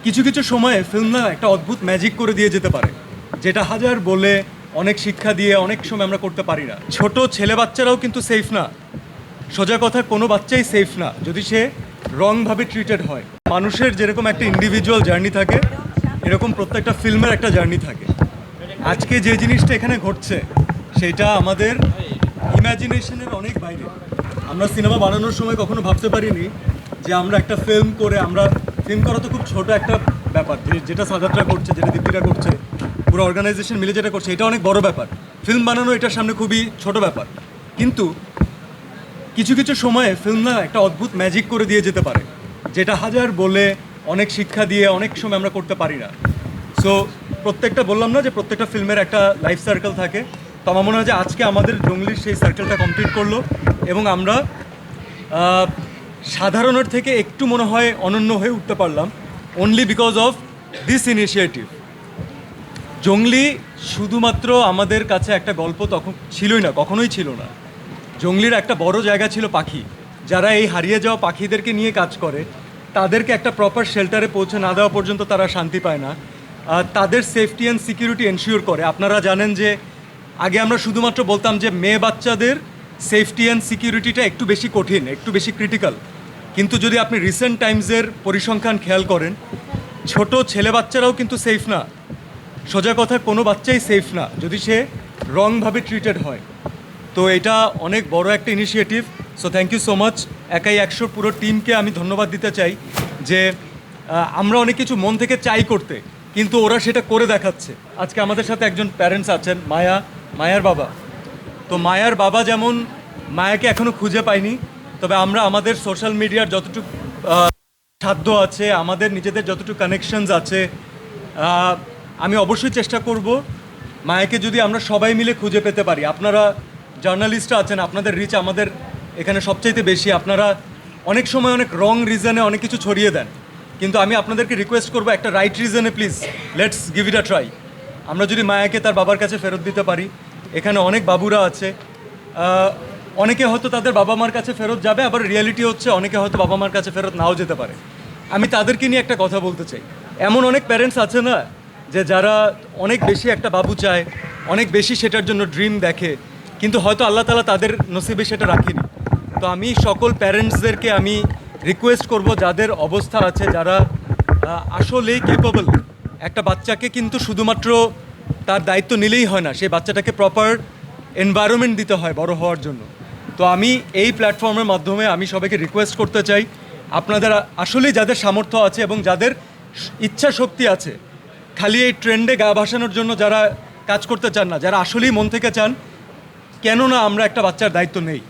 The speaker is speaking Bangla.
কিছু কিছু সময়ে ফিল্ম না একটা অদ্ভুত ম্যাজিক করে দিয়ে যেতে পারে, যেটা হাজার বলে অনেক শিক্ষা দিয়ে অনেক সময় আমরা করতে পারি না। ছোট ছেলে বাচ্চারাও কিন্তু সেফ না। সোজা কথা, কোনো বাচ্চাই সেফ না যদি সে রংভাবে ট্রিটেড হয়। মানুষের যেরকম একটা ইন্ডিভিজুয়াল জার্নি থাকে, এরকম প্রত্যেকটা ফিল্মের একটা জার্নি থাকে। আজকে যে জিনিসটা এখানে ঘটছে সেটা আমাদের ইমাজিনেশনের অনেক বাইরে। আমরা সিনেমা বানানোর সময় কখনো ভাবতে পারিনি যে আমরা একটা ফিল্ম করা তো খুব ছোট একটা ব্যাপার, যেটা সাদাতরা করছে, যেটা দীপ্তিরা করছে, পুরো অর্গানাইজেশন মিলে যেটা করছে, এটা অনেক বড় ব্যাপার। ফিল্ম বানানো এটার সামনে খুবই ছোট ব্যাপার, কিন্তু কিছু কিছু সময়ে ফিল্ম না একটা অদ্ভুত ম্যাজিক করে দিয়ে যেতে পারে, যেটা হাজার বলে অনেক শিক্ষা দিয়ে অনেক সময় আমরা করতে পারি না। সো বললাম না যে প্রত্যেকটা ফিল্মের একটা লাইফ সার্কেল থাকে। তো আমার মনে হয় যে আজকে আমাদের জঙ্গলির সেই সার্কেলটা কমপ্লিট করলো এবং আমরা সাধারণের থেকে একটু মনে হয় অনন্য হয়ে উঠতে পারলাম, only because of this initiative. জঙ্গলি শুধুমাত্র আমাদের কাছে একটা গল্প তখন ছিলই না, কখনোই ছিল না। জঙ্গলির একটা বড় জায়গা ছিল পাখি, যারা এই হারিয়ে যাওয়া পাখিদেরকে নিয়ে কাজ করে। তাদেরকে একটা প্রপার শেল্টারে পৌঁছে না দেওয়া পর্যন্ত তারা শান্তি পায় না। তাদের সেফটি অ্যান্ড সিকিউরিটি এনশিওর করে। আপনারা জানেন যে আগে আমরা শুধুমাত্র বলতাম যে মেয়ে বাচ্চাদের সেফটি অ্যান্ড সিকিউরিটিটা একটু বেশি কঠিন, একটু বেশি ক্রিটিক্যাল, কিন্তু যদি আপনি রিসেন্ট টাইমসের পরিসংখ্যান খেয়াল করেন, ছোট ছেলে বাচ্চারাও কিন্তু সেফ না। সোজা কথা, কোনো বাচ্চাই সেফ না যদি সে রংভাবে ট্রিটেড হয়। তো এটা অনেক বড় একটা initiative. So thank you so much. একাই 100 পুরো টিমকে আমি ধন্যবাদ দিতে চাই যে আমরা অনেক কিছু মন থেকে চাই করতে, কিন্তু ওরা সেটা করে দেখাচ্ছে। আজকে আমাদের সাথে একজন প্যারেন্টস আছেন, মায়ার বাবা। তো মায়ার বাবা যেমন মায়াকে এখনও খুঁজে পাইনি, তবে আমরা আমাদের সোশ্যাল মিডিয়ার যতটুকু সাধ্য আছে, আমাদের নিজেদের যতটুকু কানেকশনস আছে, আমি অবশ্যই চেষ্টা করব মায়াকে যদি আমরা সবাই মিলে খুঁজে পেতে পারি। আপনারা জার্নালিস্টরা আছেন, আপনাদের রিচ আমাদের এখানে সবচাইতে বেশি। আপনারা অনেক সময় অনেক রং রিজনে অনেক কিছু ছড়িয়ে দেন, কিন্তু আমি আপনাদেরকে রিকোয়েস্ট করবো একটা রাইট রিজনে please let's give it a try. আমরা যদি মায়াকে তার বাবার কাছে ফেরত দিতে পারি, এখানে অনেক বাবুরা আছে, অনেকে হয়তো তাদের বাবা মার কাছে ফেরত যাবে, আবার রিয়ালিটি হচ্ছে অনেকে হয়তো বাবা মার কাছে ফেরত নাও যেতে পারে। আমি তাদেরকে নিয়ে একটা কথা বলতে চাই। এমন অনেক প্যারেন্টস আছে না, যে যারা অনেক বেশি একটা বাবু চায়, অনেক বেশি সেটার জন্য ড্রিম দেখে, কিন্তু হয়তো আল্লাহ তাআলা তাদের নসিবে সেটা রাখেনি। তো আমি সকল প্যারেন্টসদেরকে আমি রিকোয়েস্ট করব, যাদের অবস্থা আছে, যারা আসলেই কেপেবল, একটা বাচ্চাকে কিন্তু শুধুমাত্র তার দায়িত্ব নিলেই হয় না, সেই বাচ্চাটাকে প্রপার এনভায়রনমেন্ট দিতে হয় বড় হওয়ার জন্য। তো আমি এই প্ল্যাটফর্মের মাধ্যমে আমি সবাইকে রিকোয়েস্ট করতে চাই, আপনাদের আসলেই যাদের সামর্থ্য আছে এবং যাদের ইচ্ছা শক্তি আছে, খালি এই ট্রেন্ডে গা ভাসানোর জন্য যারা কাজ করতে চান না, যারা আসলেই মন থেকে চান, কেন না আমরা একটা বাচ্চার দায়িত্ব নেই।